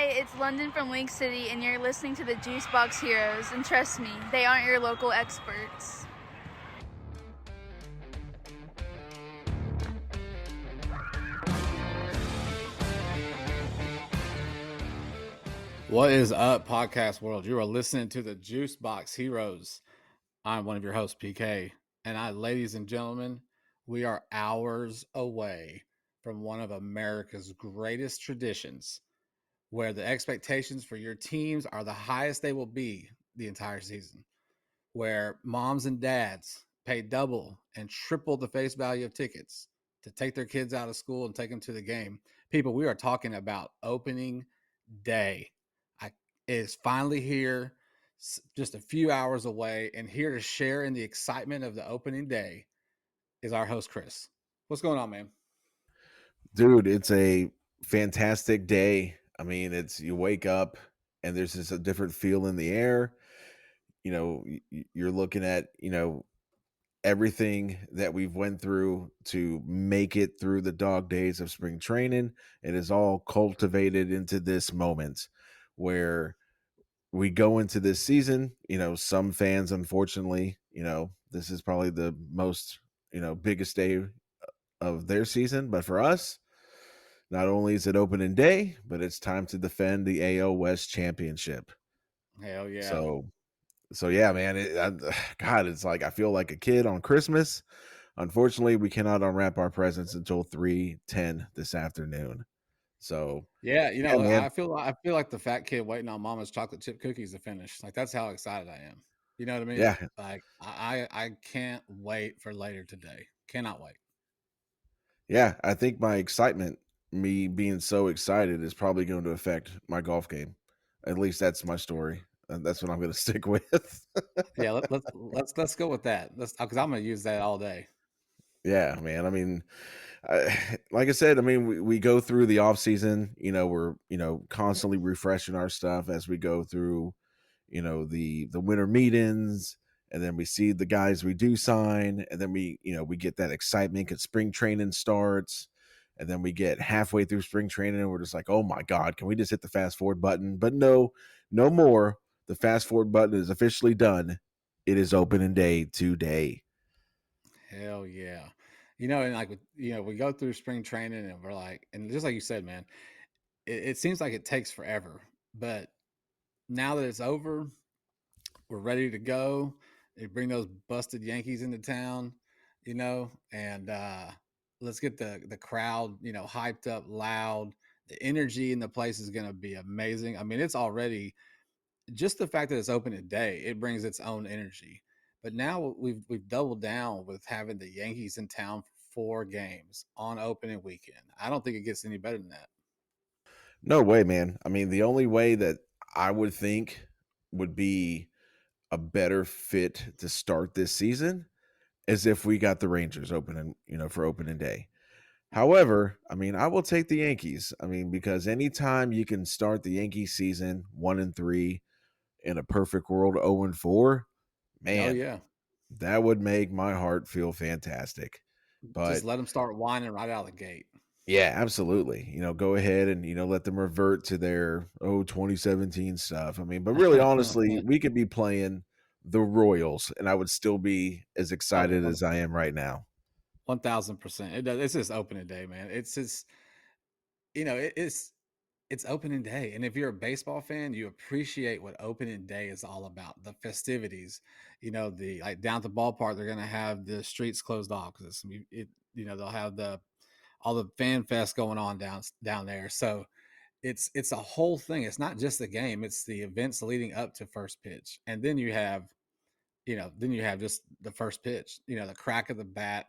Hey, it's London from Lake City, and you're listening to the Juicebox Heroes. And trust me, they aren't your local experts. What is up, podcast world? You are listening to the Juicebox Heroes. I'm one of your hosts, PK. And ladies and gentlemen, we are hours away from one of America's greatest traditions, where the expectations for your teams are the highest they will be the entire season, where moms and dads pay double and triple the face value of tickets to take their kids out of school and take them to the game. People, we are talking about opening day. It is finally here, just a few hours away, and here to share in the excitement of the opening day is our host, Chris. What's going on, man? Dude, it's a fantastic day. I mean, it's you wake up and there's just a different feel in the air. You're looking at, everything that we've went through to make it through the dog days of spring training. It is all cultivated into this moment where we go into this season. Some fans, unfortunately, this is probably the most, biggest day of their season. But for us, not only is it opening day, but it's time to defend the AL West championship. Hell yeah. So, so yeah, man. God, it's like I feel like a kid on Christmas. Unfortunately, we cannot unwrap our presents until 3:10 this afternoon. So, Yeah, yeah, man. I feel like the fat kid waiting on mama's chocolate chip cookies to finish. Like that's how excited I am. You know what I mean? Yeah, Like I can't wait for later today. Cannot wait. yeah. I think my excitement, me being so excited, is probably going to affect my golf game. At least that's my story. And that's what I'm going to stick with. Yeah, let's go with that. Let's because I'm gonna use that all day. Yeah, man. I mean, like I said, I mean, we go through the off season, we're, constantly refreshing our stuff as we go through, the winter meetings, and then we see the guys we do sign, and then we get that excitement because spring training starts, and then we get halfway through spring training and we're just like, oh my God, can we just hit the fast forward button? But no, no more. The fast forward button is officially done. It is opening day today. Hell yeah. And like we go through spring training and we're like, and just like you said, man, it seems like it takes forever. But now that it's over, we're ready to go. They bring those busted Yankees into town, and let's get the crowd, hyped up, loud. The energy in the place is gonna be amazing. I mean, it's already just the fact that it's open today, it brings its own energy. But now we've doubled down with having the Yankees in town for 4 games on opening weekend. I don't think it gets any better than that. No way, man. I mean, the only way that I would think would be a better fit to start this season is if we got the Rangers opening, for opening day. However, I mean, I will take the Yankees. I mean, because anytime you can start the Yankee season 1-3 in a perfect world 0-4, Oh man, yeah, that would make my heart feel fantastic. just But let them start whining right out of the gate. yeah, absolutely. Go ahead and, let them revert to their 2017 stuff. I mean, but really honestly, we could be playing the Royals and I would still be as excited Oh, as I am right now. 1000%. It does. It's just opening day, man. It's just it's opening day, and if you're a baseball fan, you appreciate what opening day is all about. The festivities, the like down at the ballpark, they're gonna have the streets closed off because they'll have the all the fan fest going on down there. So it's a whole thing. It's not just the game; it's the events leading up to first pitch, and then you have just the first pitch. The crack of the bat,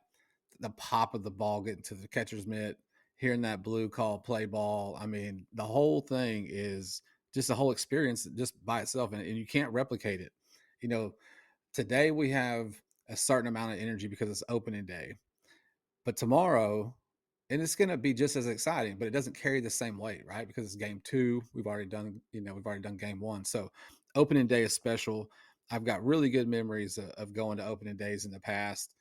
the pop of the ball getting to the catcher's mitt, hearing that blue call play ball. I mean, the whole thing is just a whole experience just by itself, and you can't replicate it. You know, Today we have a certain amount of energy because it's opening day, but tomorrow, and it's going to be just as exciting, but it doesn't carry the same weight, right? Because it's game two. We've already done game one. So opening day is special. I've got really good memories of going to opening days in the past,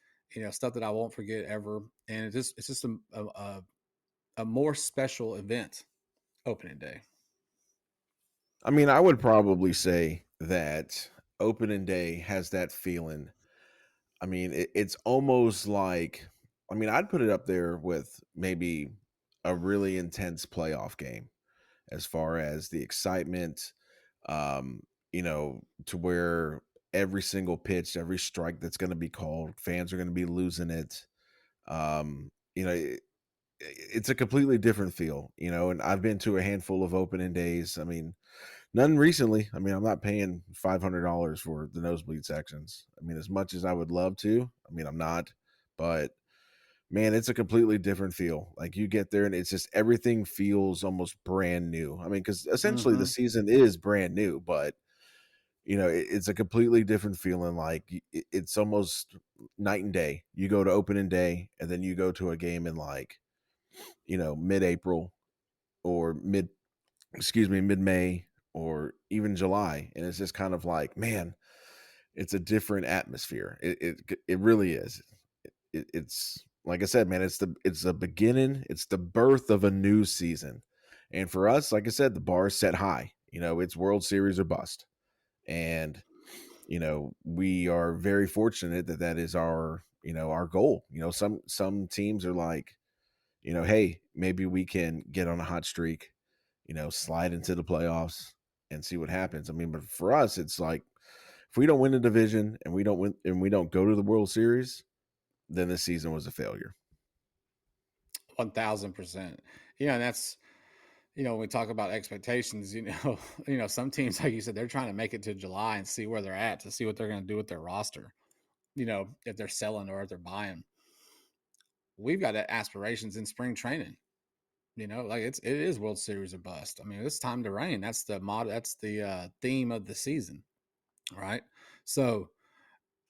stuff that I won't forget ever. And it's just a more special event opening day. I mean, I would probably say that opening day has that feeling. I mean, it's almost like, I mean, I'd put it up there with maybe a really intense playoff game as far as the excitement, um, to where every single pitch, every strike that's going to be called, fans are going to be losing it. Um, you know, it, it's a completely different feel, and I've been to a handful of opening days. I mean, none recently. I mean, I'm not paying $500 for the nosebleed sections. I mean, as much as I would love to, I mean, I'm not, but man, it's a completely different feel. Like you get there and it's just everything feels almost brand new. I mean, because essentially the Hmm. season is brand new, but it's a completely different feeling. Like it's almost night and day. You go to opening day and then you go to a game in like, mid-April or mid-May or even July. And it's just kind of like, man, it's a different atmosphere. It really is. It's like I said, man, it's the beginning, it's the birth of a new season. And for us, like I said, the bar is set high. It's World Series or bust. And we are very fortunate that that is our goal. Some teams are like, hey, maybe we can get on a hot streak, slide into the playoffs and see what happens. I mean, but for us, it's like if we don't win the division and we don't go to the World Series, then this season was a failure. 1000%. And that's, when we talk about expectations, some teams, like you said, they're trying to make it to July and see where they're at to see what they're going to do with their roster. If they're selling or if they're buying. We've got aspirations in spring training. Like it is World Series or bust. I mean, it's time to reign. That's the motto. That's the theme of the season, right? So,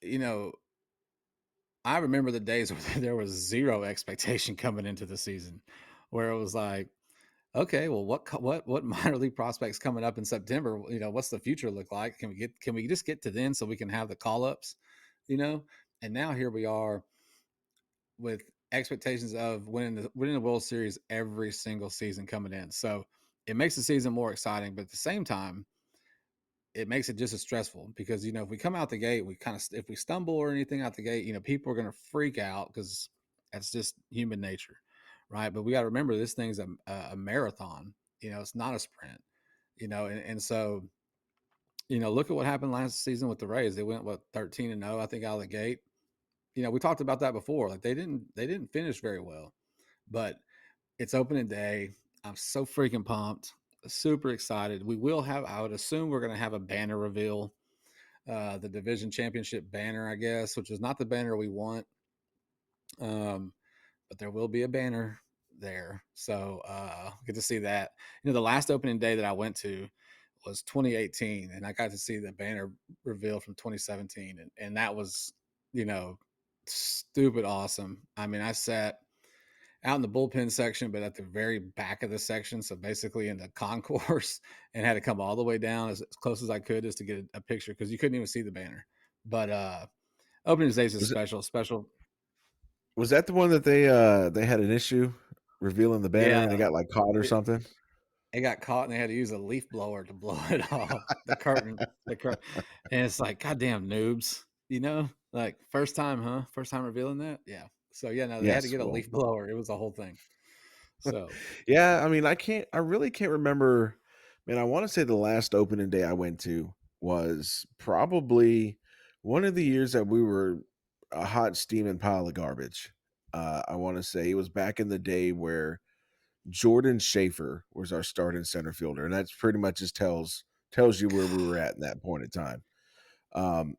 you know, I remember the days where there was zero expectation coming into the season, where it was like, okay, well, what minor league prospects coming up in September? What's the future look like? Can we just get to then so we can have the call ups? You know, and now here we are with expectations of winning the World Series every single season coming in. So it makes the season more exciting, but at the same time, it makes it just as stressful because if we come out the gate, if we stumble or anything out the gate, people are going to freak out because that's just human nature, right? But we got to remember this thing's a marathon. It's not a sprint. And so look at what happened last season with the Rays. They went 13-0, I think, out of the gate. We talked about that before. Like they didn't finish very well, but it's opening day. I'm so freaking pumped, super excited. I would assume we're going to have a banner reveal, the division championship banner, I guess, which is not the banner we want. But there will be a banner there. So get to see that. The last opening day that I went to was 2018, and I got to see the banner reveal from 2017, and that was, stupid awesome. I mean, I sat out in the bullpen section, but at the very back of the section, so basically in the concourse, and had to come all the way down as close as I could just to get a picture because you couldn't even see the banner. But opening days is Was it special. was that the one that they had an issue revealing the banner Yeah, and they got like caught or it, something? it got caught and they had to use a leaf blower to blow it off the curtain, and it's like, goddamn noobs, like first time, huh? First time revealing that, yeah. So yeah, no, they had to Yes, get a well, leaf blower. It was a whole thing. So yeah, I mean, I really can't remember. Man, I want to say the last opening day I went to was probably one of the years that we were a hot steaming pile of garbage. I want to say it was back in the day where Jordan Schaefer was our starting center fielder, and that's pretty much just tells you where we were at in that point in time.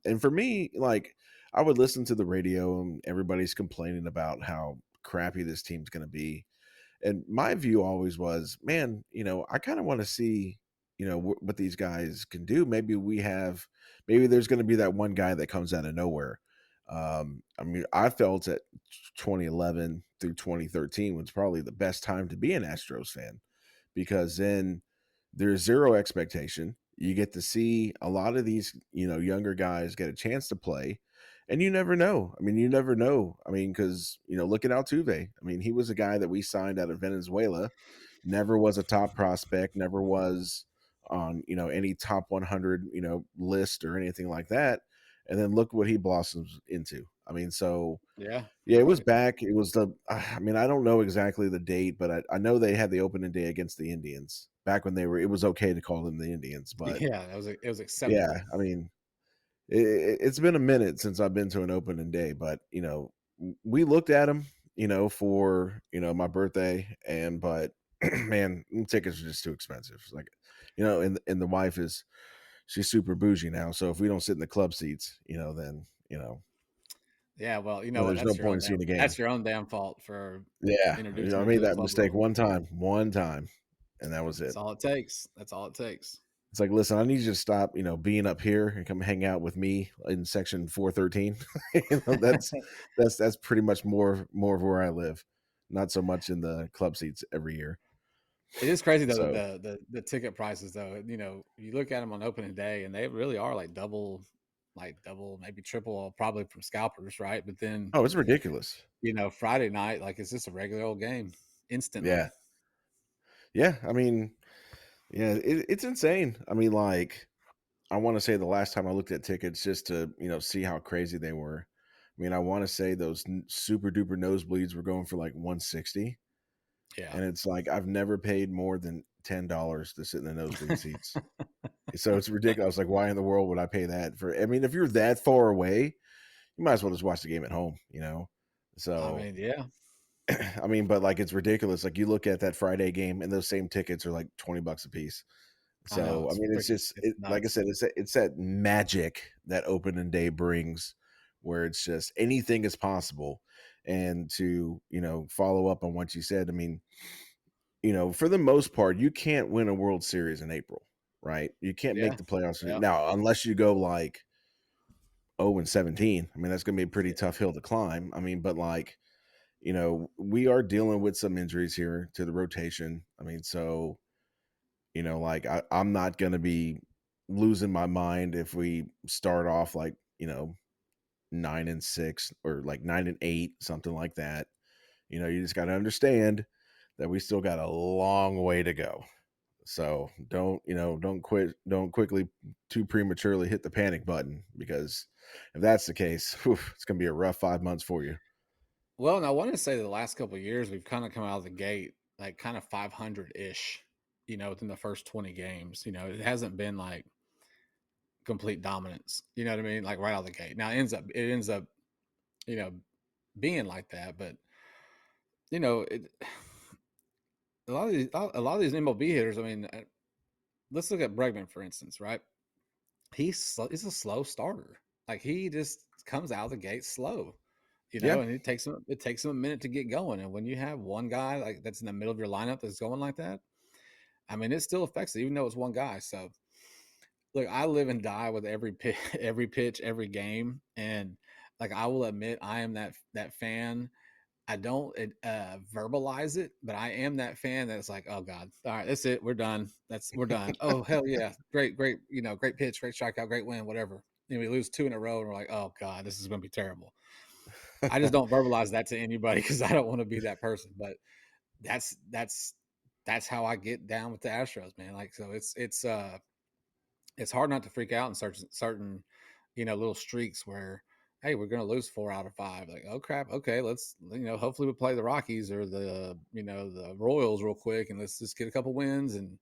And for me, like I would listen to the radio and everybody's complaining about how crappy this team's going to be, and my view always was, man, I kind of want to see, what these guys can do. Maybe there's going to be that one guy that comes out of nowhere. I mean, I felt that 2011 through 2013 was probably the best time to be an Astros fan because then there's zero expectation. You get to see a lot of these, younger guys get a chance to play. And you never know. I mean, you never know. I mean, because, look at Altuve. I mean, he was a guy that we signed out of Venezuela, never was a top prospect, never was, on any top 100 list or anything like that. And then look what he blossoms into. I mean, so Yeah, yeah, you're it was right. back. It was I mean, I don't know exactly the date, but I know they had the opening day against the Indians back when it was okay to call them the Indians. But Yeah, it was yeah, acceptable. I mean, it's been a minute since I've been to an opening day, but we looked at them, for my birthday, but man, tickets are just too expensive. Like, and the wife she's super bougie now, so if we don't sit in the club seats, then Yeah, well, you know then what? there's no point in seeing the game. That's your own damn fault for Yeah, introducing I her made to the that club mistake world. one time, and that was That's it. all it takes. That's all it takes. It's like, listen, I need you to stop, being up here and come hang out with me in section 413. That's pretty much more of where I live, not so much in the club seats every year. It is crazy though So, the ticket prices though. You look at them on opening day, and they really are like double, maybe triple, probably from scalpers, right? But then oh, it's ridiculous. Friday night, like it's just a regular old game instantly. Yeah, yeah. I mean, yeah, it's insane. I mean, like, I want to say the last time I looked at tickets just to see how crazy they were. I mean, I want to say those super duper nosebleeds were going for like 160. Yeah. And it's like I've never paid more than $10 to sit in the nosebleed seats. So it's ridiculous. Like, why in the world would I pay that for? I mean, if you're that far away, you might as well just watch the game at home. I So, mean, yeah. I mean, but like it's ridiculous. Like you look at that Friday game and those same tickets are like $20 a piece. I know, So, I it's mean, freaking it's like I nuts. said, it's that magic that opening day brings where it's just anything is possible. And to, follow up on what you said, I mean, for the most part, you can't win a World Series in April, right? You can't make Yeah. the playoffs Yeah. now unless you go like 0-17. I mean, that's going to be a pretty Yeah. tough hill to climb. I mean, but like, we are dealing with some injuries here to the rotation. I mean, so, like I'm not going to be losing my mind if we start off like, 9-6 or like 9-8, something like that. You just got to understand that we still got a long way to go. So don't quickly too prematurely hit the panic button because if that's the case, whew, it's gonna be a rough 5 months for you. Well, and I want to say the last couple of years we've kind of come out of the gate like kind of 500 ish, within the first 20 games. It hasn't been like complete dominance. You know what I mean? Like right out of the gate. Now it ends up, you know, being like that, but it a lot of these MLB hitters. I mean, let's look at Bregman for instance, right? He's a slow starter. Like he just comes out of the gate slow, Yeah, and it takes him a minute to get going. And when you have one guy like that's in the middle of your lineup that's going like that, I mean, it still affects it, even though it's one guy. So look, I live and die with every pitch, every pitch, every game, and like I will admit, I am that fan. I don't verbalize it, but I am that fan that's like, oh God, all right, that's it, we're done. We're done. Oh hell yeah, great, great, great pitch, great strikeout, great win, whatever. We lose two in a row, and we're like, oh God, this is going to be terrible. I just don't verbalize that to anybody because I don't want to be that person. But that's how I get down with the Astros, man. Like, so it's hard not to freak out in certain little streaks where hey, we're going to lose 4 out of 5. Like, oh crap, okay, let's hopefully we play the Rockies or the Royals real quick, and let's just get a couple wins and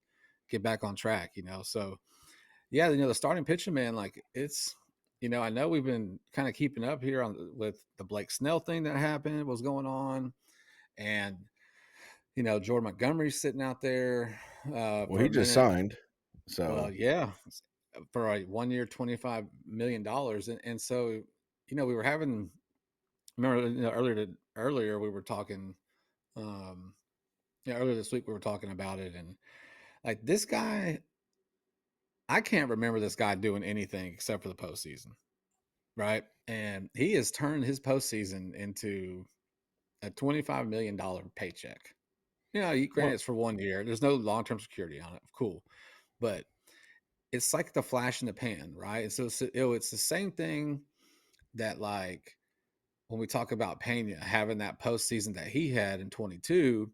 get back on track. So yeah, the starting pitching, man, like it's I know we've been kind of keeping up here on with the Blake Snell thing that happened, was going on, and Jordan Montgomery's sitting out there well, for he a just minute. signed, Well, so yeah, for a 1 year, $25 million, and so we were having. Remember, earlier we were talking. Um, earlier this week we were talking about it, and like this guy, I can't remember this guy doing anything except for the postseason, right? And he has turned his postseason into a $25 million paycheck. Granted, well, it's for 1 year. There's no long term security on it. Cool, but it's like the flash in the pan, right? And so it's the same thing that like when we talk about Pena having that postseason that he had in 22,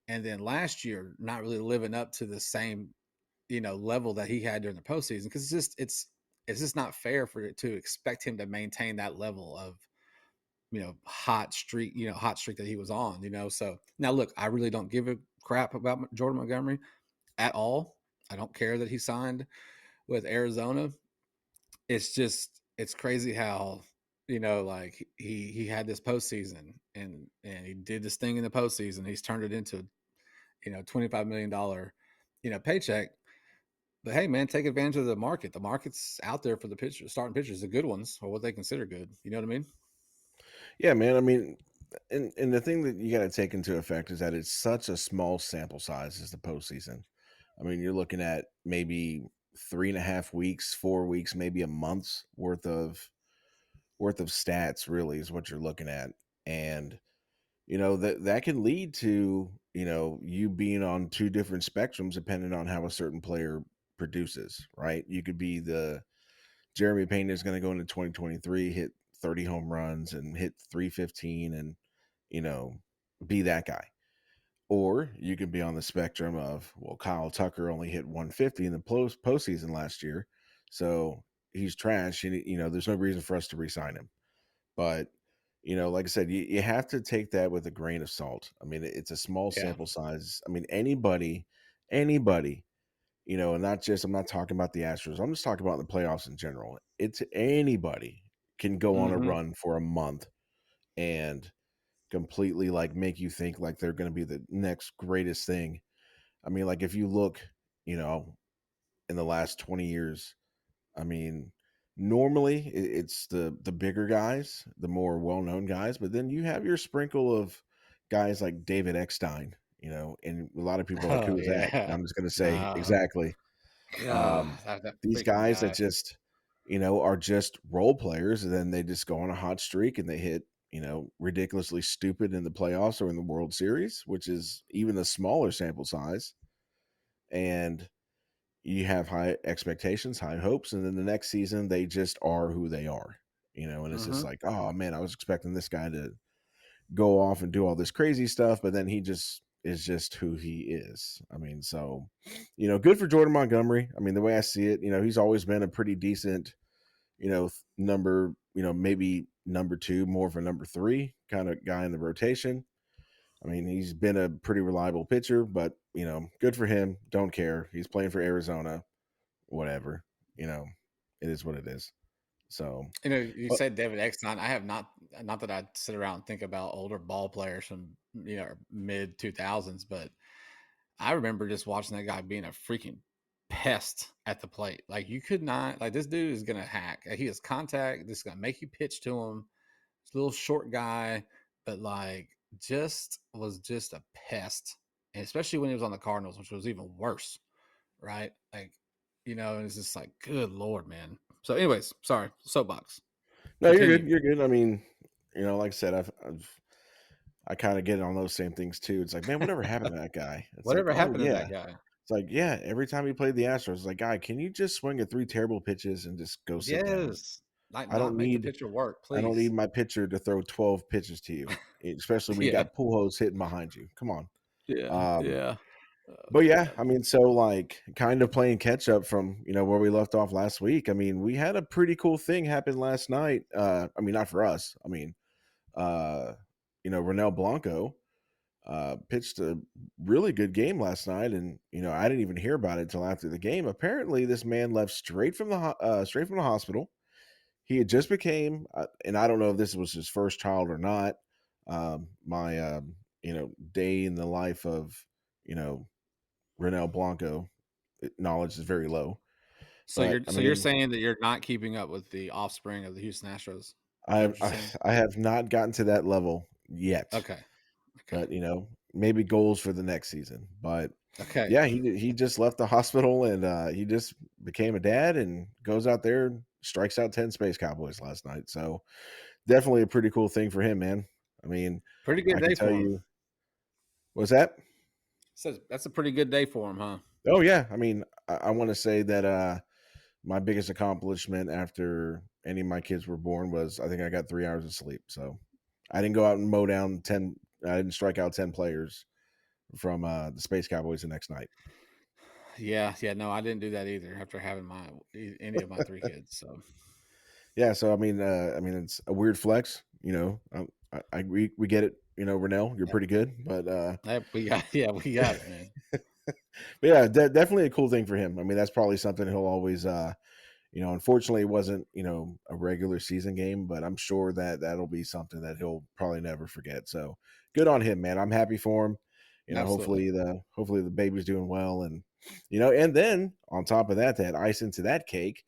and then last year not really living up to the same level that he had during the postseason, because it's just not fair for it to expect him to maintain that level of hot streak that he was on. So now look, I really don't give a crap about Jordan Montgomery at all. I don't care that he signed with Arizona. It's crazy how like he had this postseason and he did this thing in the postseason. He's turned it into $25 million paycheck. But hey, man, take advantage of the market. The market's out there for the pitchers, starting pitchers, the good ones, or what they consider good. You know what I mean? Yeah, man. I mean, and the thing that you got to take into effect is that it's such a small sample size as the postseason. I mean, you're looking at maybe 3.5 weeks, 4 weeks, maybe a month's worth of stats. Really, is what you're looking at, and that can lead to you being on two different spectrums depending on how a certain player produces. Right? You could be the Jeremy Payne is going to go into 2023, hit 30 home runs and hit 315 and, you know, be that guy. Or you could be on the spectrum of, well, Kyle Tucker only hit 150 in the postseason last year. So he's trash. And, there's no reason for us to re-sign him. But, like I said, you have to take that with a grain of salt. I mean, it's a small Yeah. sample size. I mean, anybody, and not just, I'm not talking about the Astros. I'm just talking about the playoffs in general. It's anybody can go on a Mm-hmm. run for a month and completely like make you think like they're going to be the next greatest thing. I mean, like if you look, you know, in the last 20 years, I mean, normally it's the bigger guys, the more well-known guys, but then you have your sprinkle of guys like David Eckstein, and a lot of people are like, Oh who is that? And yeah. I'm just going to say No. exactly. Yeah. Um, That these freaking guys that guy. just, are just role players, and then they just go on a hot streak and they hit, ridiculously stupid in the playoffs or in the World Series, which is even a smaller sample size. And you have high expectations, high hopes, and then the next season they just are who they are, and it's just Mm-hmm. like, oh man, I was expecting this guy to go off and do all this crazy stuff, but then he just is just who he is. I mean, so good for Jordan Montgomery. I mean, the way I see it, he's always been a pretty decent, number, maybe number two, more of a number three kind of guy in the rotation. I mean, he's been a pretty reliable pitcher, but good for him. Don't care. He's playing for Arizona. Whatever. You know, it is what it is. So, You but said David Eckstein. I have not that I sit around and think about older ball players from mid 2000s, but I remember just watching that guy being a freaking pest at the plate. Like you could not like this dude is gonna hack. He has contact. This is gonna make you pitch to him. This little short guy, but like just a pest, and especially when he was on the Cardinals, which was even worse, right? Like and it's just like, good lord, man. So, anyways, sorry, soapbox. no, you're Continue. good. You're good. I mean, like I said, I kind of get on those same things too. It's like, man, whatever happened to that guy? It's like, Whatever oh happened to yeah. that guy? It's like, yeah, every time he played the Astros, it's like, guy, can you just swing at three terrible pitches and just go sit down? Yes, like I not don't make the need pitcher work, I don't need please. my pitcher to throw 12 pitches to you, especially when you Yeah, got Pujols hitting behind you. Come on. yeah, Um, yeah. Oh but yeah, god. I mean, so like kind of playing catch up from, where we left off last week. I mean, we had a pretty cool thing happen last night. I mean, not for us. I mean, uh, Ronel Blanco pitched a really good game last night, and I didn't even hear about it until after the game. Apparently, this man left straight from the hospital. He had just became, and I don't know if this was his first child or not. My day in the life of you know Ronel Blanco knowledge is very low, So but I you're mean, saying that you're not keeping up with the offspring of the Houston Astros? Is that I what you're I, saying? I have not gotten to that level yet, Okay. Okay. but maybe goals for the next season. But Okay. yeah, he just left the hospital and he just became a dad and goes out there and strikes out 10 Space Cowboys last night. So definitely a pretty cool thing for him, man. I mean, Pretty good I can day tell for him. you, was that? Says that's a pretty good day for him, huh? Oh yeah, I mean, I want to say that my biggest accomplishment after any of my kids were born was I think I got 3 hours of sleep. So I didn't go out and mow down 10. I didn't strike out 10 players from the Space Cowboys the next night. Yeah, no, I didn't do that either after having any of my 3 kids, so Yeah, so I mean, it's a weird flex, you know. We get it, you know, Renell, you're yep, pretty good, but yep, we got yeah, we got it, man. but yeah, definitely a cool thing for him. I mean, that's probably something he'll always, you know. Unfortunately, it wasn't, you know, a regular season game, but I'm sure that that'll be something that he'll probably never forget. So good on him, man. I'm happy for him. You know, Absolutely. hopefully the baby's doing well, and you know, and then on top of that, that ice into that cake,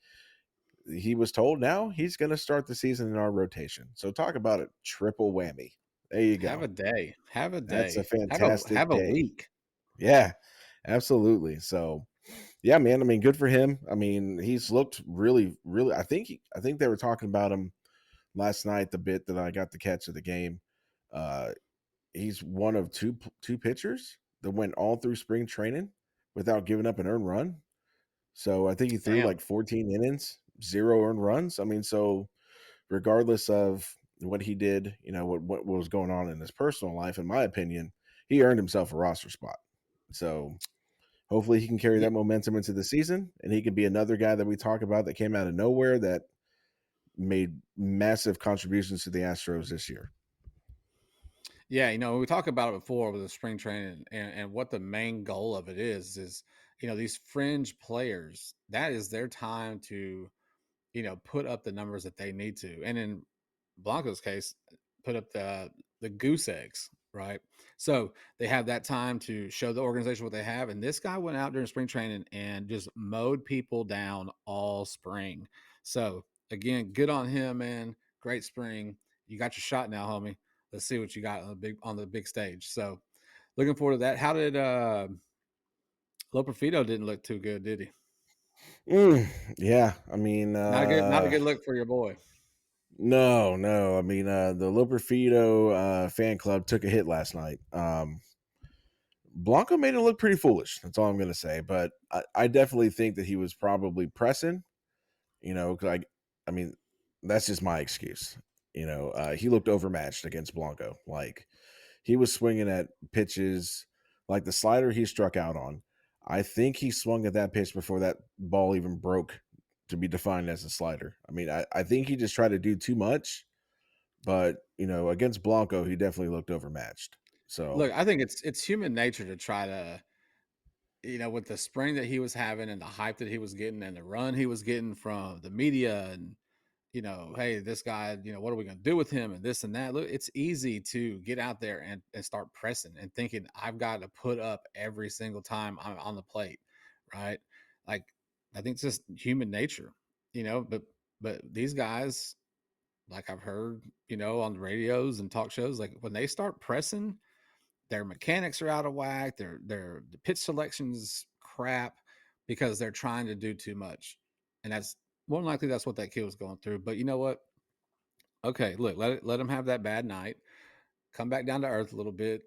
he was told now he's going to start the season in our rotation. So talk about a triple whammy. There you Have a go. day, have a That's a day, fantastic have a day. week. Yeah, absolutely. So, yeah, man. I mean, good for him. I mean, he's looked really, really. I think they were talking about him last night. The bit that I got to catch of the game. Uh, he's one of two pitchers that went all through spring training without giving up an earned run. So I think he threw Damn. like 14 innings, 0 earned runs. I mean, so regardless of what he did, you know, what was going on in his personal life, in my opinion, he earned himself a roster spot. So hopefully he can carry Yeah, that momentum into the season, and he can be another guy that we talk about that came out of nowhere that made massive contributions to the Astros this year. yeah, you know, we talked about it before with the spring training and what the main goal of it is, you know, these fringe players, that is their time to, you know, put up the numbers that they need to. And in Blanco's case, put up the goose eggs, right? So they have that time to show the organization what they have. And this guy went out during spring training and just mowed people down all spring. So again, good on him, man. Great spring. You got your shot now, homie. Let's see what you got on the big stage. So looking forward to that. How did Loperfido didn't look too good, did he? Yeah, I mean, Not a good look for your boy. no, no. I mean, the Loperfido fan club took a hit last night. Blanco made it look pretty foolish. That's all I'm going to say. But I definitely think that he was probably pressing. You know, cause I mean, that's just my excuse. You know, he looked overmatched against Blanco. Like he was swinging at pitches like the slider he struck out on. I think he swung at that pitch before that ball even broke to be defined as a slider. I mean, I think he just tried to do too much, but you know, against Blanco, he definitely looked overmatched. So Look, I think it's human nature to try to, you know, with the spring that he was having and the hype that he was getting and the run he was getting from the media and, you know, hey, this guy, you know, what are we going to do with him and this and that. Look, it's easy to get out there and start pressing and thinking I've got to put up every single time I'm on the plate, right? Like I think it's just human nature, you know, but these guys, like I've heard, you know, on the radios and talk shows, like when they start pressing, their mechanics are out of whack. Their the pitch selection's crap because they're trying to do too much, and that's more than likely that's what that kid was going through. But you know what? Okay, look, let him have that bad night. Come back down to earth a little bit.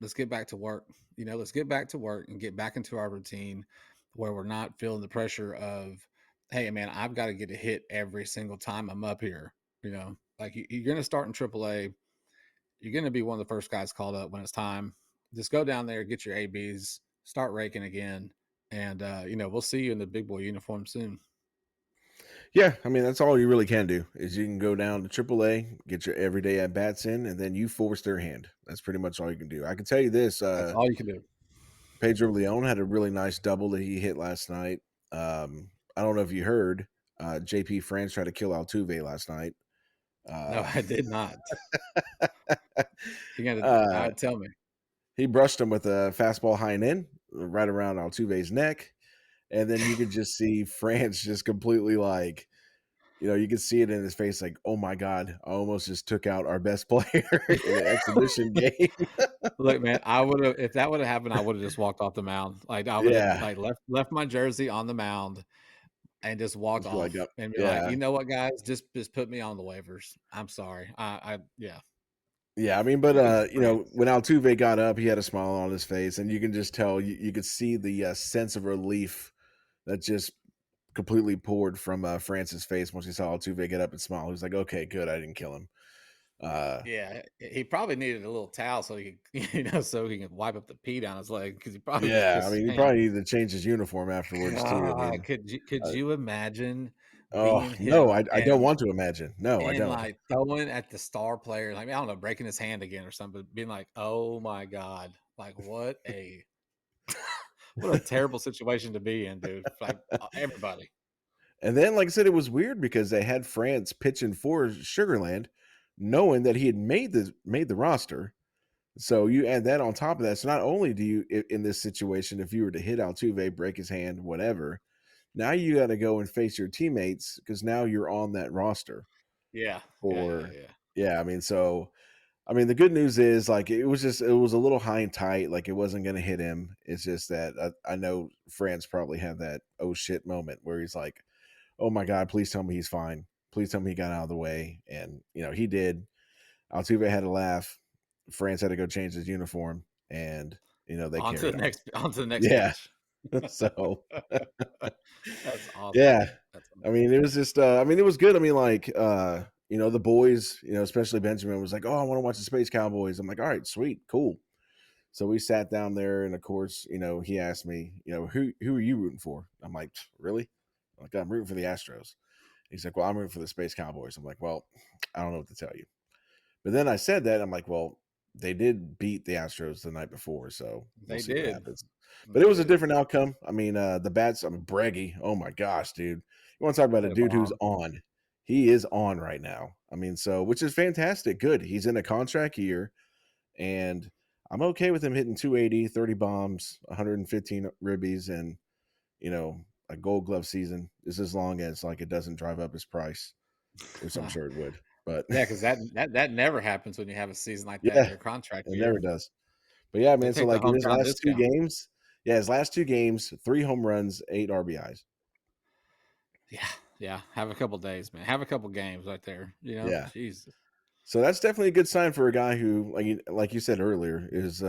Let's get back to work. You know, let's get back to work and get back into our routine where we're not feeling the pressure of, hey man, I've got to get a hit every single time I'm up here. You know, like you're going to start in AAA, you're going to be one of the first guys called up when it's time. Just go down there, get your ABs, start raking again, and you know we'll see you in the big boy uniform soon. yeah, I mean, that's all you really can do is you can go down to AAA, get your everyday at bats in, and then you force their hand. That's pretty much all you can do. I can tell you this: That's all you can do. Pedro Leon had a really nice double that he hit last night. I don't know if you heard, JP France tried to kill Altuve last night. No, Uh, I did not. You got to uh, tell me. he brushed him with a fastball high and in, right around Altuve's neck, and then you could just see France just completely like, you know, you could see it in his face, like, oh my god, I almost just took out our best player in an exhibition game. Look, man, I would have if that would have happened, I would have just walked off the mound. Like I would have Yeah, like left my jersey on the mound and just walked just be like, off and be like, yeah, you know what, guys, just put me on the waivers. I'm sorry. I yeah. yeah. I mean, but Good for you know, France. when Altuve got up, he had a smile on his face, and you can just tell, you could see the sense of relief that just completely poured from France's face once he saw Altuve get up and smile. He was like, okay, good, I didn't kill him. Yeah, he probably needed a little towel so he could, so he could wipe up the pee down his leg because he probably just Yeah, I pissed his mean, he probably pants. needed to change his uniform afterwards too. I God, mean, uh, could you imagine oh being no, him I don't want to imagine. No, I and don't. like throwing at the star player, like I don't know, breaking his hand again or something, but being like, oh my God, like what a terrible situation to be in, dude. Like everybody. And then, like I said, it was weird because they had France pitching for Sugarland, knowing that he had made the roster. So you add that on top of that. So not only do you in this situation, if you were to hit Altuve, break his hand, whatever, now you got to go and face your teammates because now you're on that roster Yeah, yeah, yeah, for yeah. yeah. I mean, so I mean, the good news is like it was a little high and tight, like it wasn't going to hit him. It's just that I know France probably had that oh shit moment where he's like, oh my god, please tell me he's fine. Please tell me he got out of the way, and he did. Altuve had to laugh. France had to go change his uniform, and they carried on. On to the next Yeah. pitch. So That's awesome. yeah, That's I mean, it was just, I mean, it was good. I mean, like, the boys, especially Benjamin was like, "Oh, I want to watch the Space Cowboys." I'm like, "All right, sweet, cool." So we sat down there, and of course, he asked me, who are you rooting for? I'm like, really? I'm like, I'm rooting for the Astros. He's like, well, I'm rooting for the Space Cowboys. I'm like, well, I don't know what to tell you. But then I said that I'm like, well, they did beat the Astros the night before, so we'll they see what did. happens. But They it was a did. different outcome. I mean, the bats. I mean, Breggy. Oh my gosh, dude! You want to talk about a Hit a dude who's bomb. on? He is on right now. I mean, so which is fantastic. Good. He's in a contract year, and I'm okay with him hitting 280, 30 bombs, 115 ribbies, and a Gold Glove season. Just as long as like it doesn't drive up his price, which I'm sure it would. But Yeah, because that never happens when you have a season like that in yeah, your contract it year. never does. But yeah, They man. So take the like in his hometown last two discount. games, yeah, his last two games, 3 home runs, 8 RBIs. Yeah, yeah. Have a couple days, man. Have a couple games right there. Yeah. Jesus. So that's definitely a good sign for a guy who, like you said earlier, is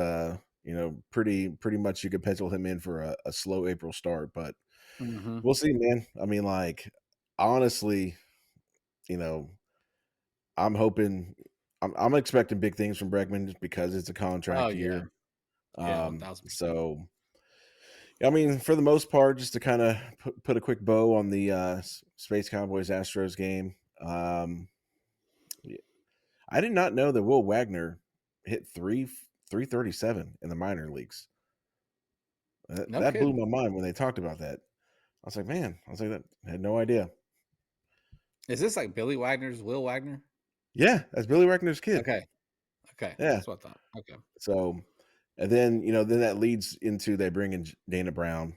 pretty much you could pencil him in for a slow April start. But Hmm. we'll see, man. I mean, like honestly, you know, I'm hoping I'm expecting big things from Bregman just because it's a Oh contract yeah, year. yeah, 1000%. So I mean, for the most part, just to kind of put a quick bow on the Space Cowboys Astros game. Yeah, I did not know that Will Wagner hit 337 in the minor leagues. No That blew kidding. my mind when they talked about that. I was like, man, I had no idea. Is this like Billy Wagner's Will Wagner? Yeah, that's Billy Wagner's kid. Okay, okay, Yeah. that's what I thought. Okay. So, and then then that leads into they bring in Dana Brown,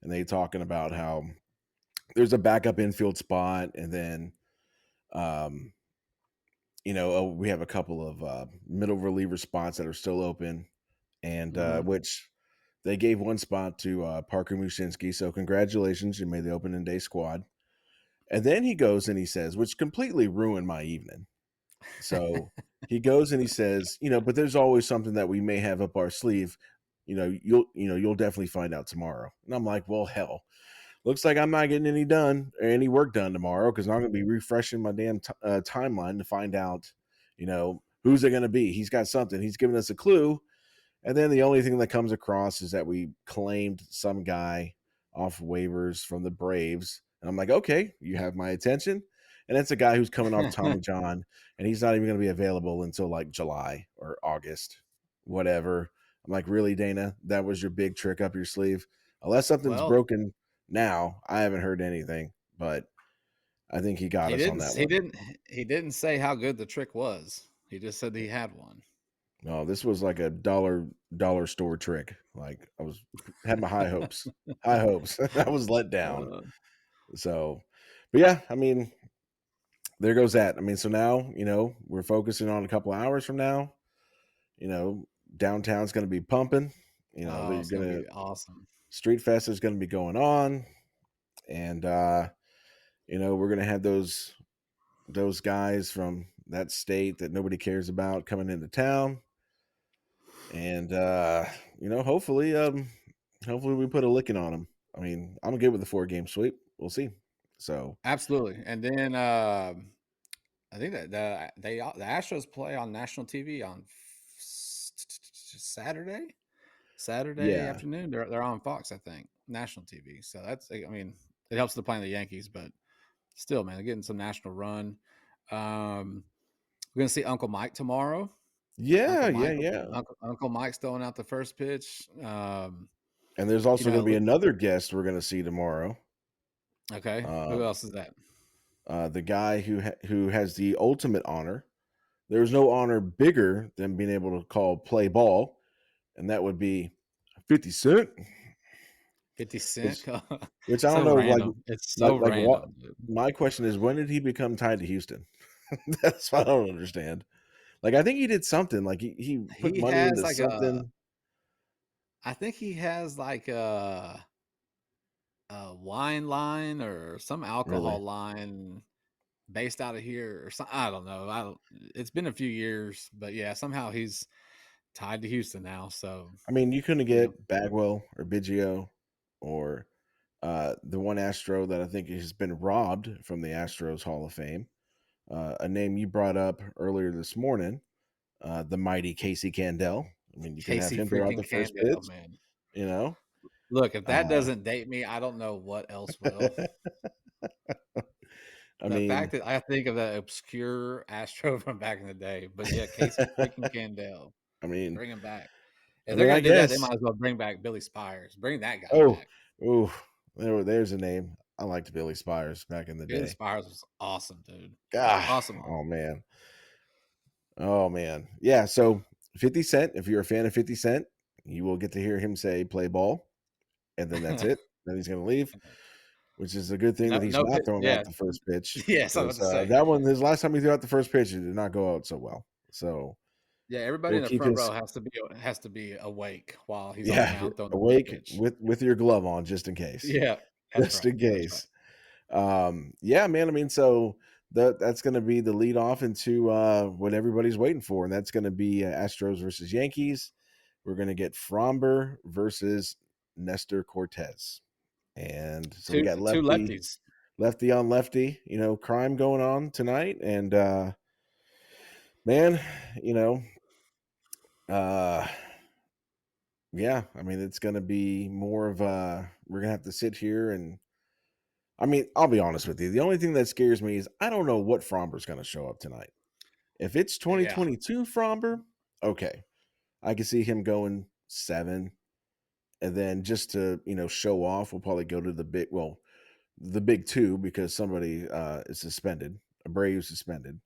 and they talking about how there's a backup infield spot, and then um, we have a couple of middle reliever spots that are still open, and Hmm. which they gave one spot to Parker Mushinski. So congratulations, you made the opening day squad. And then he goes and he says, which completely ruined my evening. So he goes and he says, but there's always something that we may have up our sleeve. You'll definitely find out tomorrow. And I'm like, well, hell, looks like I'm not getting any work done tomorrow because I'm going to be refreshing my damn timeline to find out, who's it going to be. He's got something. He's given us a clue, and then the only thing that comes across is that we claimed some guy off waivers from the Braves. And I'm like, okay, you have my attention. And it's a guy who's coming off Tommy John, and he's not even going to be available until like July or August, whatever. I'm like, really, Dana? That was your big trick up your sleeve? Unless something's Well, broken now, I haven't heard anything, but I think he got he us on didn't. that He one. didn't. He didn't say how good the trick was. He just said he had one. No, this was like a dollar store trick. Like had my high hopes. I was let down. Uh, So, but yeah, I mean, there goes that. I mean, so now we're focusing on a couple hours from now. You know, Downtown's going to be pumping. oh, They're it's going gonna to be awesome. Street Fest is going to be going on, and we're going to have those guys from that state that nobody cares about coming into town. And hopefully we put a licking on them. I mean, I'm good with the 4-game sweep. We'll see. So Absolutely. And then I think that the Astros play on national TV on Saturday. Saturday Yeah. afternoon. They're on Fox, I think, national TV. So that's, I mean, it helps to playing the Yankees, but still, man, they're getting some national run. We're gonna see Uncle Mike tomorrow. Yeah, Uncle yeah, Mike, yeah. Uncle Mike's throwing out the first pitch. And there's You also going to be know, another guest we're going to see tomorrow. okay, who Um, else is that? the guy who has the ultimate honor. There's no honor bigger than being able to call play ball, and that would be 50 Cent. 50 Cent. Which which I don't So know, random. It's so like what. random, dude. My question is, when did he become tied to Houston? That's what I don't understand. Like, I think he did something. Like he put He money has into like something. I think he has like a wine line or some Really? alcohol line based out of here or something. I don't know. I don't. It's been a few years, but yeah, somehow he's tied to Houston now. So I mean, you couldn't you know, get Bagwell or Biggio or the one Astro that I think has been robbed from the Astros Hall of Fame. A name you brought up earlier this morning, the mighty Casey Candell. I mean, you could have Casey him throw out freaking the first Candell, pitch, man. you know. Look, if that Uh, doesn't date me, I don't know what else will. I The mean, fact that I think of that obscure Astro from back in the day, but yeah, Casey freaking Candell, I mean, bring him back. I If they're mean, I gonna do that, they guess. might as well bring back Billy Spires. Bring that guy Oh, back. oh, there's a name. I liked Billy Spires back in the Billy day. Spires was awesome, dude. Ah, Awesome. oh man, oh man, yeah. So 50 Cent, if you're a fan of 50 Cent, you will get to hear him say "play ball," and then that's it. Then he's going to leave, which is a good thing that No, he's no not pit. throwing out Yeah, the first pitch yes, I was because about to say. that one, his last time he threw out the first pitch, it did not go out so well. So Yeah, everybody we'll in the keep front his row has to be awake while he's on the yeah mound throwing the first awake pitch. with your glove on just in case, Yeah, that's just right. in That's right. case. Yeah, man. I mean, so that's going to be the lead off into what everybody's waiting for, and that's going to be Astros versus Yankees. We're going to get Fromber versus Nestor Cortez, and so we got Two lefties. lefty on lefty, crime going on tonight, and man, you know, uh, yeah, I mean, it's going to be more of we're going to have to sit here and. I mean, I'll be honest with you. The only thing that scares me is I don't know what Fromber's going to show up tonight. If it's Yeah, 2022 Fromber, okay, I can see him going 7, and then just to show off, we'll probably go to the big 2 because somebody is suspended. Abreu suspended.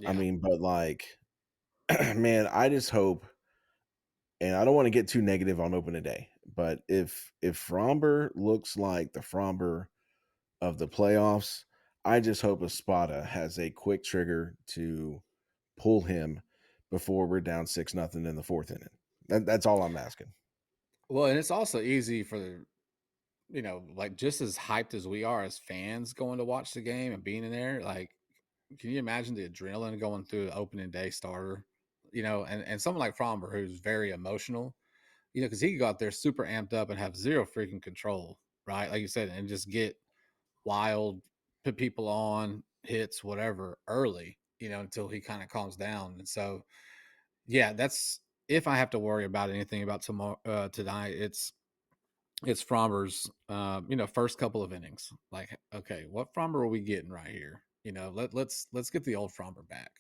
I yeah. mean, but like, man, I just hope, and I don't want to get too negative on opening day, but if Fromber looks like the Fromber of the playoffs, I just hope Espada has a quick trigger to pull him before we're down 6-0 in the 4th inning. That's all I'm asking. Well, and it's also easy for like just as hyped as we are as fans going to watch the game and being in there. Like, can you imagine the adrenaline going through the opening day starter? And someone like Fromber who's very emotional. Because he could go out there super amped up and have zero freaking control, right? Like you said, and just get wild, put people on, hits, whatever, early, until he kind of calms down. And so, yeah, that's if I have to worry about anything about tomorrow tonight, it's Fromber's first couple of innings. Like, okay, what Fromber are we getting right here? Let's get the old Fromber back.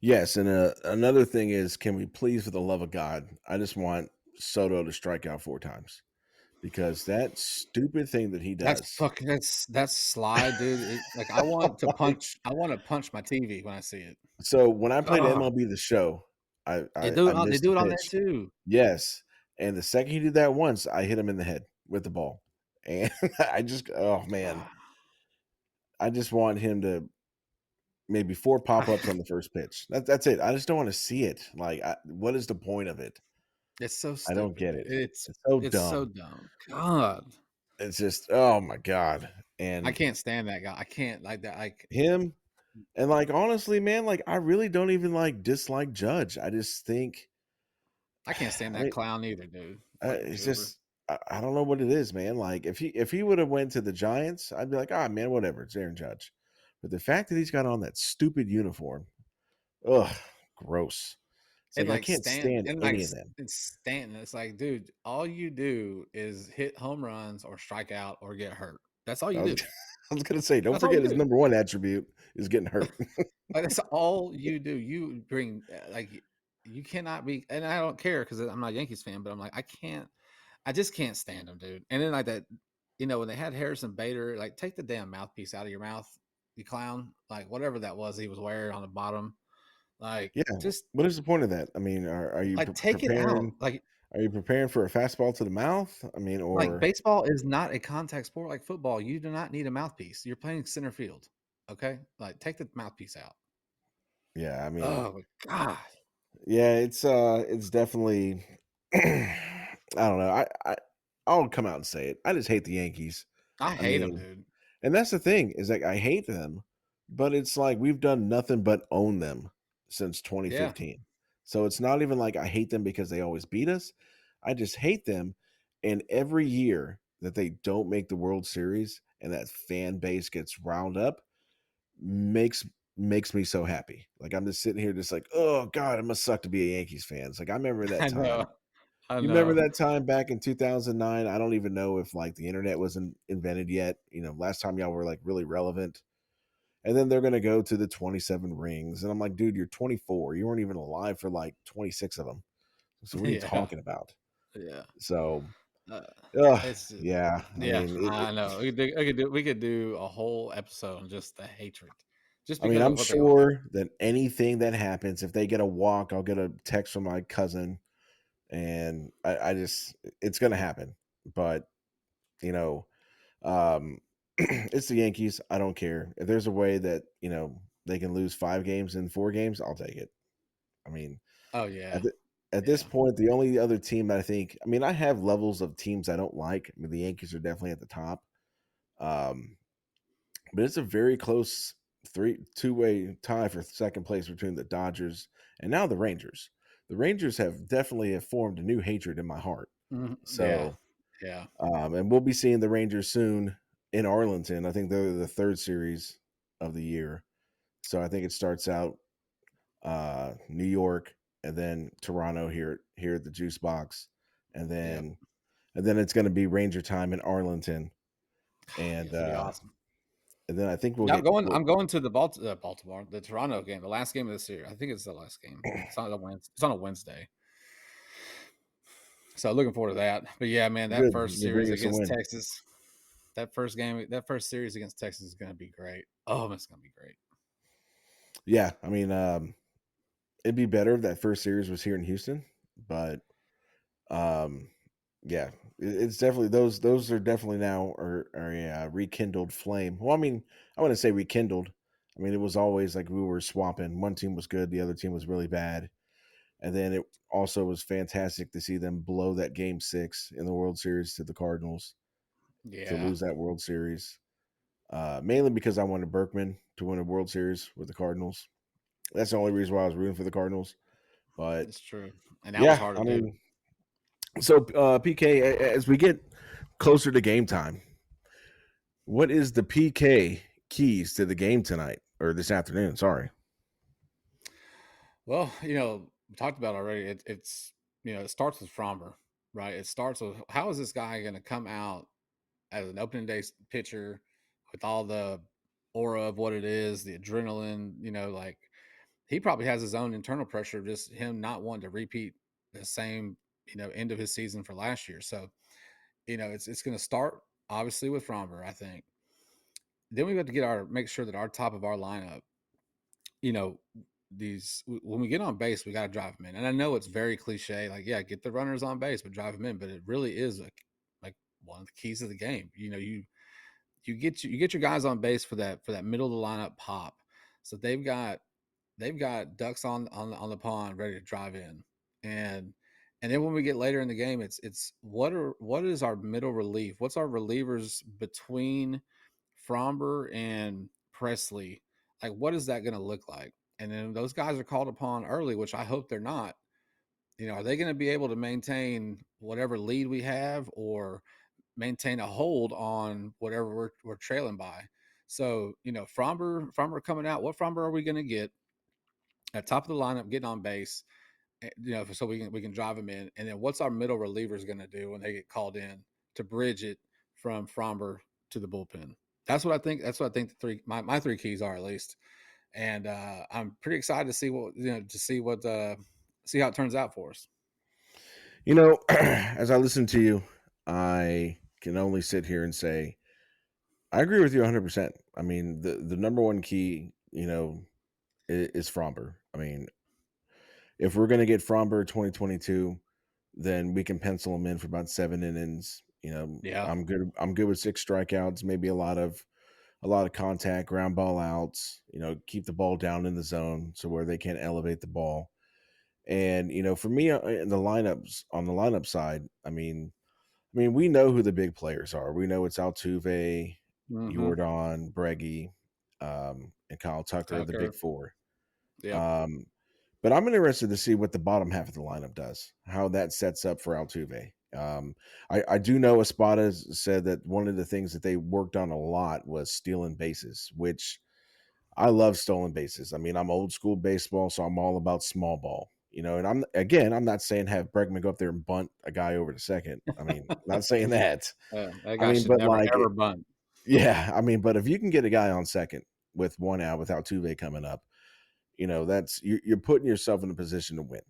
Yes, and another thing is, can we please, for the love of God, I just want Soto to strike out 4 times because that stupid thing that he That's does. fucking that's slide, dude. Like I want to punch my TV when I see it. So when I played Oh, MLB The Show, they I do it I on they missed do the it on there pitch. too. Yes, and the second he did that once, I hit him in the head with the ball, and I just, oh man, Ah, I just want him to maybe 4 pop-ups on the first pitch. That's it. I just don't want to see it. Like, what is the point of it? it's so I don't stupid, get dude. it. It's It's so it's so dumb. dumb. God, It's just, oh my god. I And can't stand that guy. I can't like that. Like him, and like honestly, man, like I really don't even like dislike Judge. I just think, I can't stand I that mean, clown either, dude. Fucking it's goober. just I don't know what it is, man. Like if he would have went to the Giants, I'd be like, ah, man, whatever. It's Aaron Judge. But the fact that he's got on that stupid uniform, ugh, gross. It's And like I like can't Stanton, stand and like any of them. it's Stanton. It's like, dude, all you do is hit home runs or strike out or get hurt. That's all I you was, do. I was gonna say, don't That's all you forget his do. number one attribute is getting hurt. Like that's all you do. You bring you cannot be, and I don't care because I'm not a Yankees fan, but I'm like I can't. I just can't stand him, dude. And then like that, when they had Harrison Bader, like take the damn mouthpiece out of your mouth, you clown. Like whatever that was he was wearing on the bottom, like Yeah, just what is the point of that? I mean, are you like take it out. preparing? Are you preparing for a fastball to the mouth? I mean, Like or baseball is not a contact sport like football. You do not need a mouthpiece. You're playing center field. Okay? Like take the mouthpiece out. yeah, I mean, Oh my god. yeah, it's definitely I don't know. I'll come out and say it. I just hate the Yankees. I I hate them, mean, dude. and that's the thing is like I hate them, but it's like we've done nothing but own them since Yeah. 2015. So it's not even like I hate them because they always beat us. I just hate them. And every year that they don't make the World Series and that fan base gets riled up makes makes me so happy. Like I'm just sitting here just like, oh God, it must suck to be a Yankees fan. It's like I remember that I know. time. I You remember know. that time back in 2009? I don't even know if like the internet wasn't invented yet. Last time y'all were like really relevant. And then they're going to go to the 27 rings. And I'm like, dude, you're 24. You weren't even alive for like 26 of them. So what are you Yeah. talking about? Yeah. So, Uh, ugh, it's yeah. I yeah, mean, I know. We could do a whole episode on just the hatred. Just I mean, because of I'm what they are. sure that anything that happens, if they get a walk, I'll get a text from my cousin, and I just, it's going to happen. But you know, Um, it's the Yankees. I don't care. If there's a way that, they can lose 5 games in 4 games, I'll take it. I mean, Oh at, yeah. the, at this Yeah. point, the only other team that I have levels of teams I don't like. I mean, the Yankees are definitely at the top. Um, but it's a very close two-way tie for second place between the Dodgers and now the Rangers. The Rangers have definitely have formed a new hatred in my heart. Yeah. So, Yeah. and we'll be seeing the Rangers soon in Arlington. I think they're the third series of the year. So I think it starts out New York and then Toronto here at the Juice Box, and Yep. then it's going to be Ranger time in Arlington, Yeah, and it's gonna be awesome. then I think we'll Yeah, get I'm going to the Baltimore, the Toronto game, the last game of this year. I think it's the last game. It's on a Wednesday. So looking forward to that. But yeah, man, that good. first You'll bring series us a against win. Texas, that first series against Texas is going to be great. Oh, it's going to be great. Yeah, I mean, it'd be better if that first series was here in Houston, but um, yeah, it's definitely those are definitely now are a rekindled flame. Well, I mean, I wouldn't say rekindled. I mean, it was always like we were swapping. One team was good, the other team was really bad, and then it also was fantastic to see them blow that game 6 in the World Series to the Cardinals to Yeah, lose that World Series. Mainly because I wanted Berkman to win a World Series with the Cardinals. That's the only reason why I was rooting for the Cardinals. But it's true. And that was yeah, hard to I do. mean, so PK, as we get closer to game time, what is the PK keys to the game tonight or this afternoon? Sorry. Well, we talked about already. It's it starts with Fromber, right? It starts with how is this guy going to come out as an opening day pitcher with all the aura of what it is, the adrenaline, like he probably has his own internal pressure of just him not wanting to repeat the same, end of his season for last year. So, it's going to start obviously with Fromber, I think. Then we have to make sure that our top of our lineup, you know, when we get on base, we got to drive them in. And I know it's very cliche, like yeah, get the runners on base, but drive them in. But it really is like one of the keys of the game. You get your guys on base for that middle of the lineup pop. So they've got ducks on the pond ready to drive in, and then when we get later in the game, it's what is our middle relief? What's our relievers between Fromber and Presley? Like, what is that going to look like? And then those guys are called upon early, which I hope they're not. Are they going to be able to maintain whatever lead we have, or maintain a hold on whatever we're trailing by? So, Fromber coming out. What Fromber are we going to get at top of the lineup, getting on base? So we can drive them in. And then what's our middle relievers going to do when they get called in to bridge it from Fromber to the bullpen? That's what I think. That's what I think my three keys are, at least. And I'm pretty excited to see see how it turns out for us. As I listen to you, I can only sit here and say I agree with you 100%. I mean, the number one key, is Fromber. I mean, if we're going to get Fromber 2022, then we can pencil him in for about 7 innings. Yeah. I'm good. I'm good with 6 strikeouts, maybe a lot of contact, ground ball outs. Keep the ball down in the zone so where they can't elevate the ball. And for me, in the lineups on the lineup side, I mean, we know who the big players are. We know it's Altuve, Mm-hmm. Jordan, Breggy, and Kyle Tucker, the big Tucker. four. Yep. Um, but I'm interested to see what the bottom half of the lineup does, how that sets up for Altuve. I do know Espada said that one of the things that they worked on a lot was stealing bases, which I love stolen bases. I mean, I'm old school baseball, so I'm all about small ball. And I'm not saying have Bregman go up there and bunt a guy over to second. I mean, not saying that. That I guy mean, should but never like, ever bunt. yeah, I mean, but if you can get a guy on second with 1 out without Tuve coming up, that's you're putting yourself in a position to win.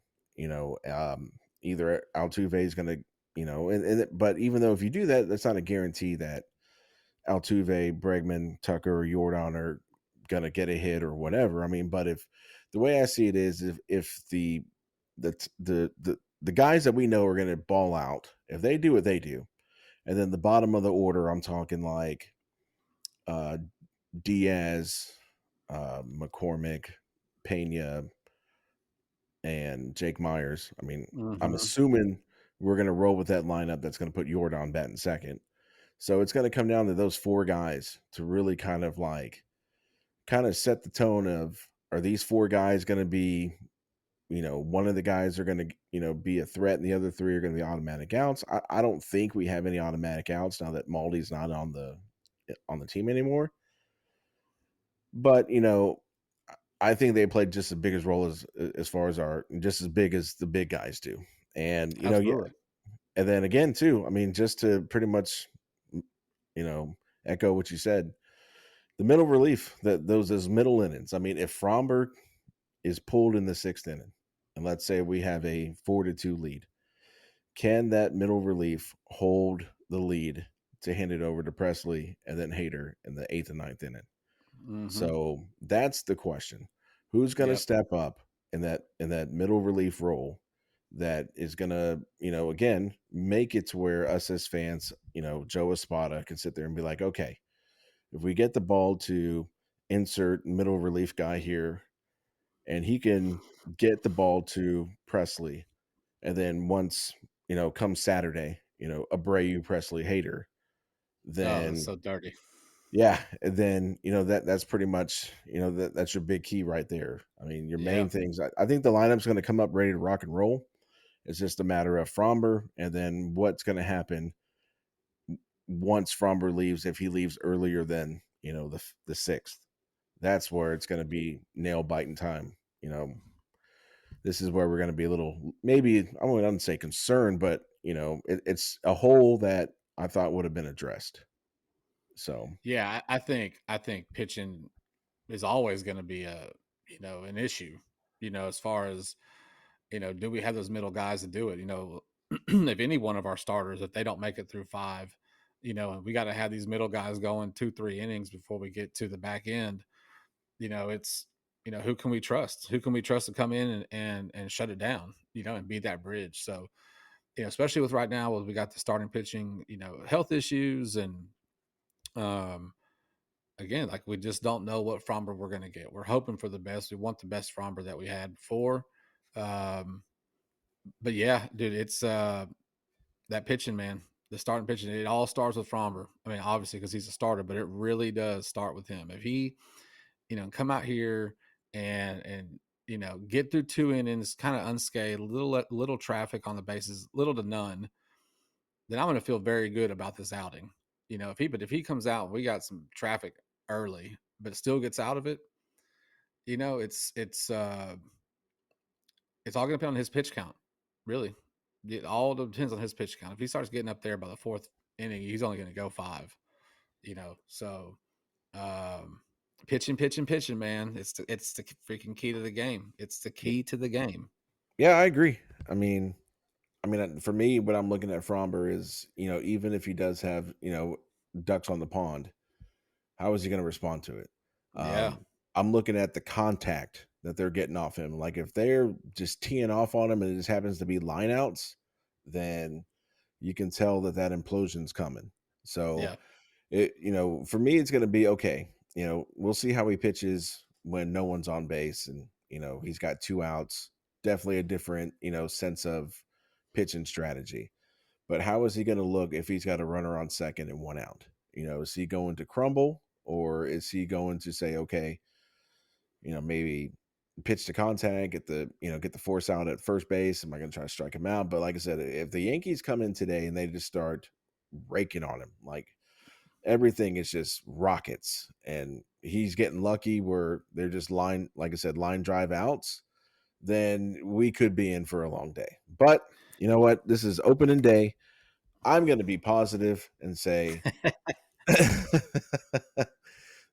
Either Altuve is going to, but even though if you do that, that's not a guarantee that Altuve, Bregman, Tucker, or Jordan are gonna get a hit or whatever. I mean, but if the way I see it is, if the guys that we know are gonna ball out, if they do what they do, and then the bottom of the order, I'm talking like uh, Diaz, McCormick, Pena, and Jake Myers. I mean, I'm Mm-hmm. assuming we're gonna roll with that lineup that's gonna put Jordan batting second. So it's going to come down to those 4 guys to really kind of set the tone of, are these 4 guys going to be, one of the guys are going to, be a threat and the other 3 are going to be automatic outs. I don't think we have any automatic outs now that Maldy's not on the team anymore. But, I think they played just as big as role as far as just as big as the big guys do. And, yeah. Absolutely. And then again, too, I mean, just to pretty much, you know, echo what you said, the middle relief, that those middle innings. I mean, if Fromberg is pulled in the 6th inning, and let's say we have a 4-2 lead, can that middle relief hold the lead to hand it over to Presley and then Hader in the 8th and 9th inning? Mm-hmm. So that's the question: who's going to Yep. step up in that middle relief role? That is going to, again, make it to where us as fans, Joe Espada can sit there and be like, okay, if we get the ball to insert middle relief guy here and he can get the ball to Presley, and then once, come Saturday, Abreu, Presley, Hader, Oh, that's then so dirty. yeah, and then that's pretty much, that's your big key right there. I mean, your Yeah. main things. I think the lineup's going to come up ready to rock and roll. It's just a matter of Fromber, and then what's going to happen once Fromber leaves, if he leaves earlier than the 6th. That's where it's going to be nail biting time. This is where we're going to be a little, maybe I wouldn't say concerned, but it's a hole that I thought would have been addressed. So Yeah, I think pitching is always going to be an issue. As far as do we have those middle guys to do it? If any one of our starters, if they don't make it through 5, and we got to have these middle guys going 2-3 innings before we get to the back end. It's who can we trust? Who can we trust to come in and shut it down? And be that bridge. So especially with right now, we got the starting pitching, health issues and um again, like we just don't know what Fromber we're going to get. We're hoping for the best. We want the best Fromber that we had before. Um, but yeah, dude, it's that pitching, man. The starting pitching, it all starts with Fromber. I mean, obviously because he's a starter, but it really does start with him. If he, come out here and get through 2 innings, kind of unscathed, little traffic on the bases, little to none, then I'm going to feel very good about this outing. If he comes out, we got some traffic early, but still gets out of it, it's all going to depend on his pitch count, really. It all depends on his pitch count. If he starts getting up there by the fourth inning, he's only going to go five. So pitching, man. It's the freaking key to the game. It's the key to the game. Yeah, I agree. I mean, for me, what I'm looking at Fromber is, even if he does have, ducks on the pond, how is he going to respond to it? Yeah. I'm looking at the contact that they're getting off him. Like if they're just teeing off on him and it just happens to be lineouts, then you can tell that implosion's coming. So for me, it's going to be okay. We'll see how he pitches when no one's on base and, he's got 2 outs. Definitely a different, sense of pitching strategy. But how is he going to look if he's got a runner on second and 1 out? Is he going to crumble or is he going to say, okay, maybe pitch to contact, get the force out at first base? Am I going to try to strike him out? But like I said, if the Yankees come in today and they just start raking on him, like everything is just rockets and he's getting lucky where they're just line drive outs, then we could be in for a long day. But you know what? This is opening day. I'm going to be positive and say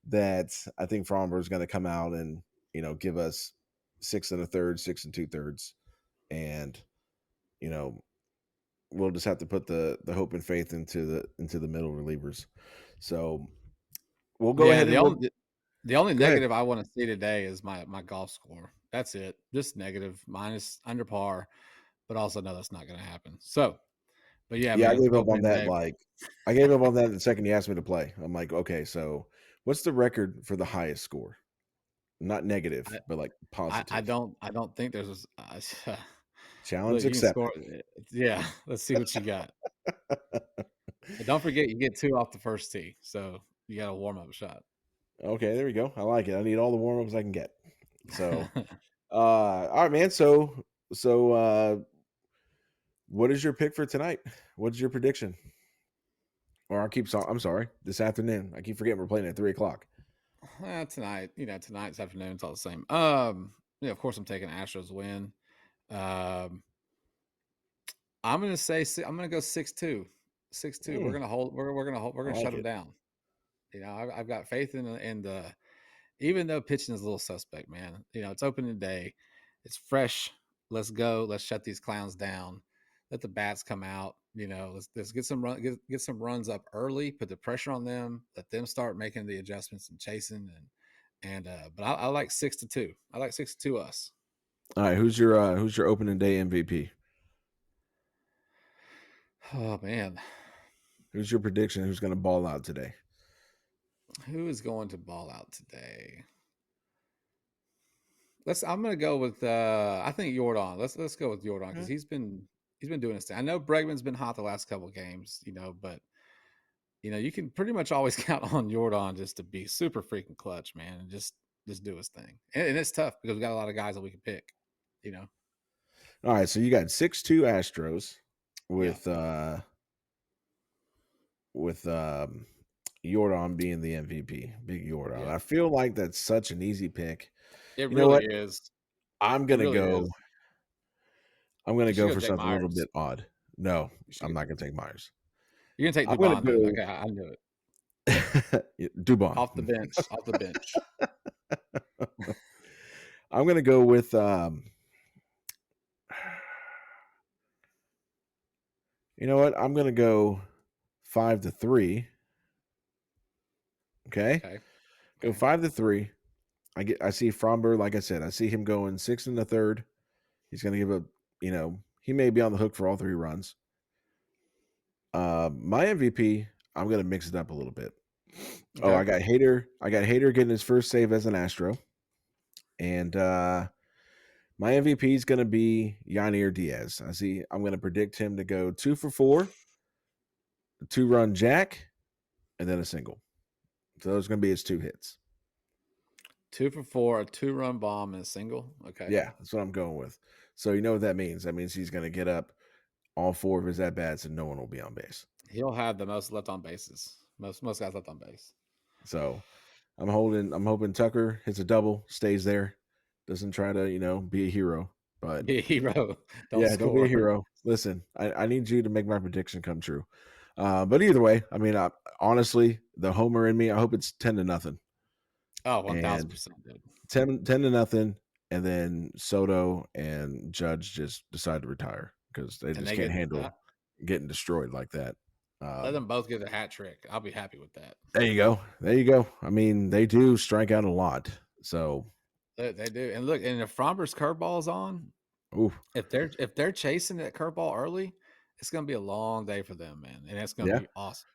that I think Fromber is going to come out and, give us 6 1/3, 6 2/3. And, we'll just have to put the hope and faith into the middle relievers. So we'll go ahead and the only negative I want to see today is my golf score. That's it. Just negative, minus, under par, but also no, that's not going to happen. So, but yeah, man, I gave up on that. Day. I gave up on that the second he asked me to play. I'm like, okay, so what's the record for the highest score? Not negative, but like positive. I don't think there's a challenge accepted. Yeah, let's see what you got. But don't forget, you get 2 off the first tee, so you got a warm up shot. Okay, there we go. I like it. I need all the warm ups I can get. So, all right, man. So, what is your pick for tonight? What's your prediction? Or I'm sorry, this afternoon. I keep forgetting we're playing at 3:00. Tonight, tonight's afternoon, it's all the same. Of course, I'm taking Astros win. I'm gonna go 6-2. 6-2. We're gonna hold. We're gonna shut them down. I've got faith in the. Even though pitching is a little suspect, man. It's opening day. It's fresh. Let's go. Let's shut these clowns down. Let the bats come out. Let's get some get some runs up early. Put the pressure on them. Let them start making the adjustments and chasing but I like 6-2. I like 6-2 us. All right, who's your opening day MVP? Oh man, who's your prediction? Who's going to ball out today? Who is going to ball out today? I'm going to go with I think Jordan. Let's go with Jordan because he's been doing his thing. I know Bregman's been hot the last couple of games, but you can pretty much always count on Jordan just to be super freaking clutch, man, and just do his thing. And it's tough because we got a lot of guys that we can pick. All right, so you got 6-2 Astros with Jordan being the MVP, big Jordan. Yeah. I feel like that's such an easy pick. It really is. I'm gonna go. I'm gonna go for something a little bit odd. No, I'm not gonna take Myers. You're gonna take Dubon. Okay, I knew it. Dubon off the bench. Off the bench. I'm gonna go with. You know what? I'm gonna go 5-3. Okay. Go 5-3. I see Fromber, like I said, I see him going 6 1/3. He's gonna give he may be on the hook for all 3 runs. My MVP, I'm gonna mix it up a little bit. Okay. Oh, I got Hader getting his first save as an Astro. And my MVP is gonna be Yanir Diaz. I'm gonna predict him to go 2 for 4, a 2-run jack, and then a single. So those are gonna be his 2 hits. 2 for 4, a 2-run bomb, and a single. Okay. Yeah, that's what I'm going with. So you know what that means? That means he's going to get up all 4 of his at-bats and no one will be on base. He'll have the most left on bases. Most guys left on base. So I'm hoping Tucker hits a double, stays there, doesn't try to be a hero. But Be a hero. Don't yeah, don't be a score. hero. Listen, I need you to make my prediction come true. But either way, I mean, honestly, the homer in me, I hope it's 10-0, Oh, and 1000%, dude. 10-0, and then Soto and Judge just decide to retire because they And just they can't get handle getting destroyed like that. let them both get a hat trick. I'll be happy with that. There you go. There you go. I mean, they do strike out a lot. So, They do. And look, and if Fromber's curveball's on, ooh, if they're chasing that curveball early, it's gonna be a long day for them, man. And that's gonna yeah. be awesome.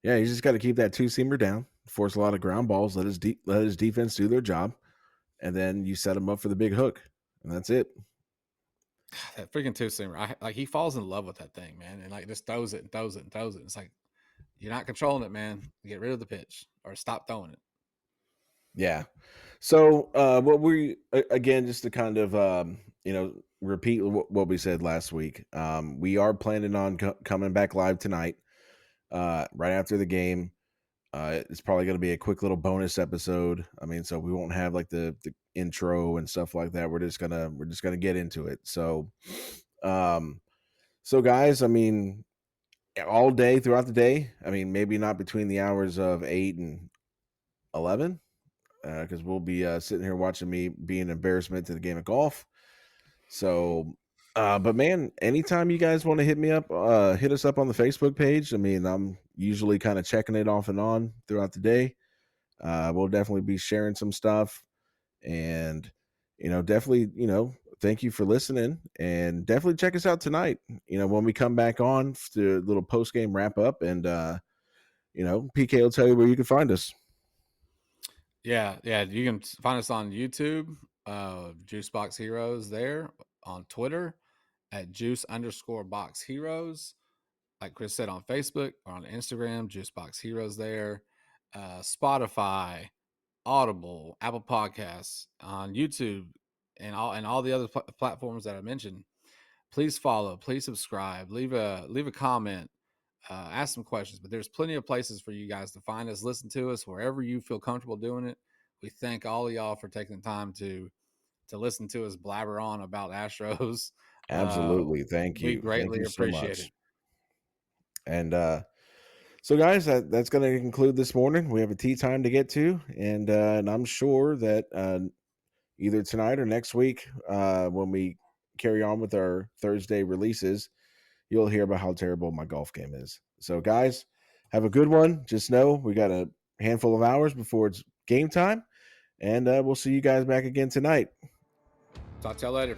Yeah, you just got to keep that two-seamer down, force a lot of ground balls, let his defense do their job, and then you set him up for the big hook, and that's it. That freaking two-seamer. Like he falls in love with that thing, man, and like just throws it and throws it and throws it. It's like you're not controlling it, man. Get rid of the pitch or stop throwing it. Yeah. So, what we again, just to kind of repeat what we said last week. We are planning on coming back live tonight, right after the game. It's probably going to be a quick little bonus episode. I mean, so we won't have like the intro and stuff like that. We're just gonna get into it. So, guys, I mean, all day throughout the day. I mean, maybe not between the hours of 8 and 11. Because we'll be sitting here watching me be an embarrassment to the game of golf. So, but man, anytime you guys want to hit me up, hit us up on the Facebook page. I mean, I'm usually kind of checking it off and on throughout the day. We'll definitely be sharing some stuff, and definitely, thank you for listening, and definitely check us out tonight. When we come back on to a little post game wrap up, and PK will tell you where you can find us. Yeah. You can find us on YouTube, Juicebox Heroes there, on Twitter at Juice_Box Heroes. Like Chris said, on Facebook or on Instagram, Juicebox Heroes there. Spotify, Audible, Apple Podcasts, on YouTube, and all the other platforms that I mentioned. Please follow, please subscribe, leave a comment, ask some questions. But there's plenty of places for you guys to find us, listen to us wherever you feel comfortable doing it. We thank all of y'all for taking the time to listen to us blabber on about Astros. Absolutely, thank We you, thank greatly you so appreciate much. it. And so, guys, that's going to conclude this morning. We have a tea time to get to, and I'm sure that either tonight or next week, when we carry on with our Thursday releases, you'll hear about how terrible my golf game is. So, guys, have a good one. Just know we got a handful of hours before it's game time, and we'll see you guys back again tonight. Talk to y'all later.